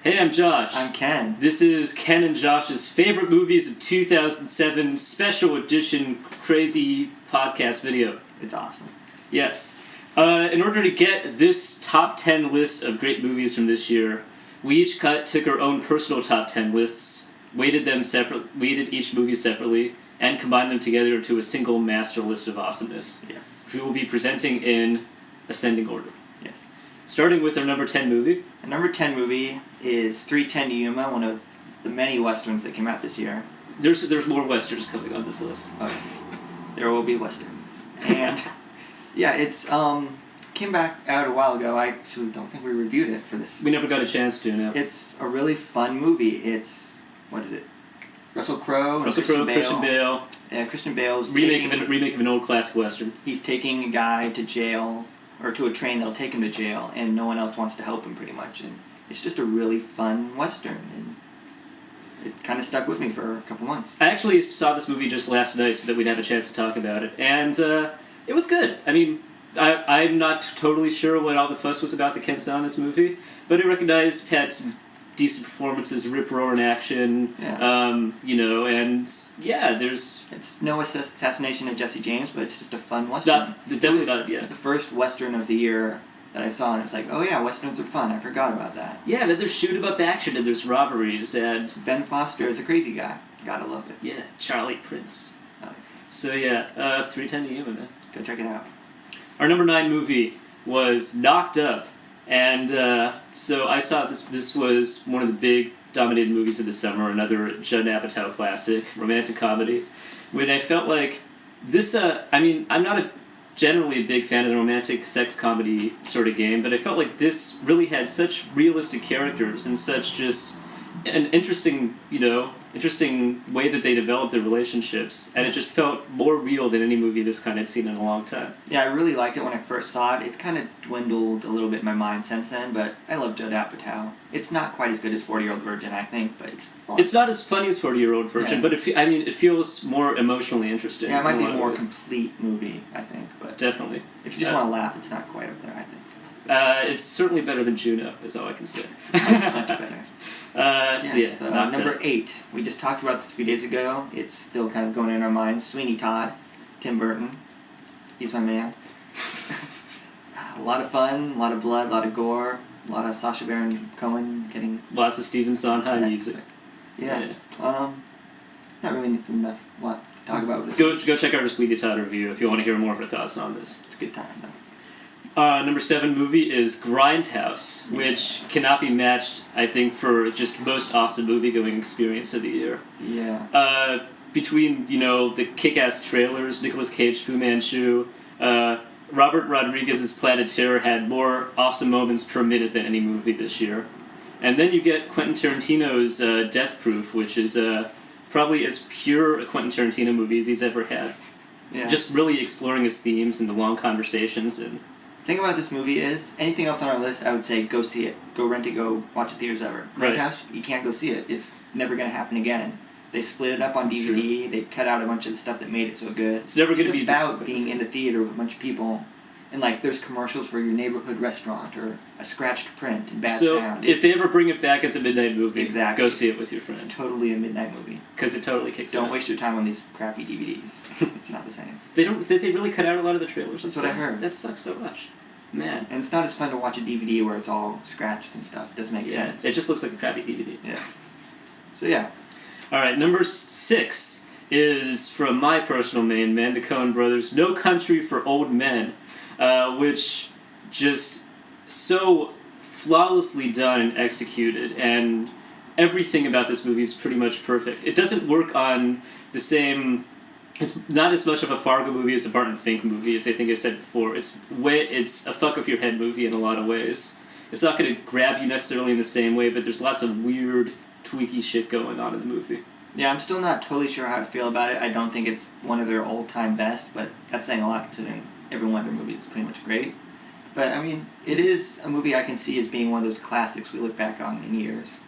Hey, I'm Josh. I'm Ken. This is Ken and Josh's favorite movies of 2007 special edition crazy podcast video. It's awesome. Yes. In order to get this top 10 list of great movies from this year, we each took our own personal top 10 lists, weighted each movie separately, and combined them together into a single master list of awesomeness. Yes. We will be presenting in ascending order. Yes. Starting with our number 10 movie. The number 10 movie is 3:10 to Yuma, one of the many westerns that came out this year. There's more westerns coming on this list. Oh yes, there will be westerns. And yeah, it's came back out a while ago. I actually don't think we reviewed it for this. We never got a chance to, no. It's a really fun movie. It's, what is it? Russell Crowe and Christian Bale. Yeah, Christian Bale's remake of an old classic western. He's taking a guy to jail, or to a train that'll take him to jail, and no one else wants to help him pretty much. And it's just a really fun western, and it kind of stuck with me for a couple months. I actually saw this movie just last night so that we'd have a chance to talk about it, and it was good. I mean, I'm not totally sure what all the fuss was about that Ken saw in this movie, but I recognized had some decent performances, rip-roaring action, Yeah. and yeah, there's... It's no assassination of Jesse James, but it's just a fun It's western. definitely not, yeah. The first western of the year that I saw, and it's like, oh yeah, westerns are fun. I forgot about that. Yeah, but there's shoot-em-up action, and there's robberies, and... Ben Foster is a crazy guy. Gotta love it. Yeah, Charlie Prince. Oh. So yeah, 3:10 to Yuma, man. Go check it out. Our number 9 movie was Knocked Up, and so I saw this. This was one of the big dominated movies of the summer, another Judd Apatow classic, romantic comedy. When I felt like this, I'm not generally a big fan of the romantic sex comedy sort of game, but I felt like this really had such realistic characters and such just an interesting way that they developed their relationships, and it just felt more real than any movie this kind I'd seen in a long time. Yeah, I really liked it when I first saw it. It's kind of dwindled a little bit in my mind since then, but I love Judd Apatow. It's not quite as good as 40-Year-Old Virgin, I think, but it's fun. It's not as funny as 40-Year-Old Virgin, Yeah. but it feels more emotionally interesting. Yeah, it might in be a a lot of more ways. complete movie, I think, but Definitely. if you just want to laugh, it's not quite up there, I think. It's certainly better than Juno, is all I can say. Much better. Yes, number 8. We just talked about this a few days ago. It's still kind of going in our minds. Sweeney Todd, Tim Burton. He's my man. A lot of fun, a lot of blood, a lot of gore, a lot of Sacha Baron Cohen getting... Lots of Stephen Sondheim music. Yeah. Not really enough to talk about with this. Go check out our Sweeney Todd review if you want to hear more of our thoughts on this. It's a good time, though. Number 7 movie is Grindhouse, which cannot be matched, I think, for just most awesome movie-going experience of the year. Yeah. Between, the kick-ass trailers, Nicolas Cage, Fu Manchu, Robert Rodriguez's Planet Terror had more awesome moments per minute than any movie this year. And then you get Quentin Tarantino's Death Proof, which is probably as pure a Quentin Tarantino movie as he's ever had. Yeah. Just really exploring his themes and the long conversations and... The thing about this movie is, anything else on our list, I would say go see it. Go rent it, go watch it theaters ever. Right. Grindhouse, you can't go see it. It's never going to happen again. They split it up on That's DVD. true. They cut out a bunch of the stuff that made it so good. It's never going to be about being in the theater with a bunch of people. And, there's commercials for your neighborhood restaurant or a scratched print and bad sound. So, if they ever bring it back as a midnight movie, Exactly. go see it with your friends. It's totally a midnight movie. Because it totally kicks Don't ass. waste your time on these crappy DVDs. It's not the same. Did they really cut out a lot of the trailers? That's what I heard. That sucks so much. Man. And it's not as fun to watch a DVD where it's all scratched and stuff. It doesn't make sense. It just looks like a crappy DVD. Yeah. So, yeah. Alright, number 6 is from my personal main man, the Coen brothers, No Country for Old Men, which just so flawlessly done and executed, and everything about this movie is pretty much perfect. It doesn't work on the same... It's not as much of a Fargo movie as a Barton Fink movie, as I think I said before. It's a fuck-off-your-head movie in a lot of ways. It's not going to grab you necessarily in the same way, but there's lots of weird, tweaky shit going on in the movie. Yeah, I'm still not totally sure how I feel about it. I don't think it's one of their all-time best, but that's saying a lot considering every one of their movies is pretty much great. But, it is a movie I can see as being one of those classics we look back on in years.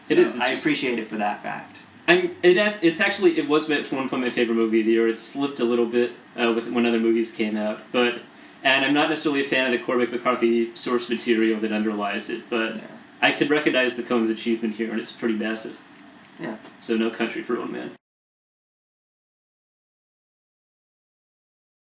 So It is. I appreciate it for that fact. It was at one point my favorite movie of the year. It slipped a little bit when other movies came out, and I'm not necessarily a fan of the Cormac McCarthy source material that underlies it, but I could recognize the Coen's achievement here, and it's pretty massive. Yeah. So No Country for Old Men.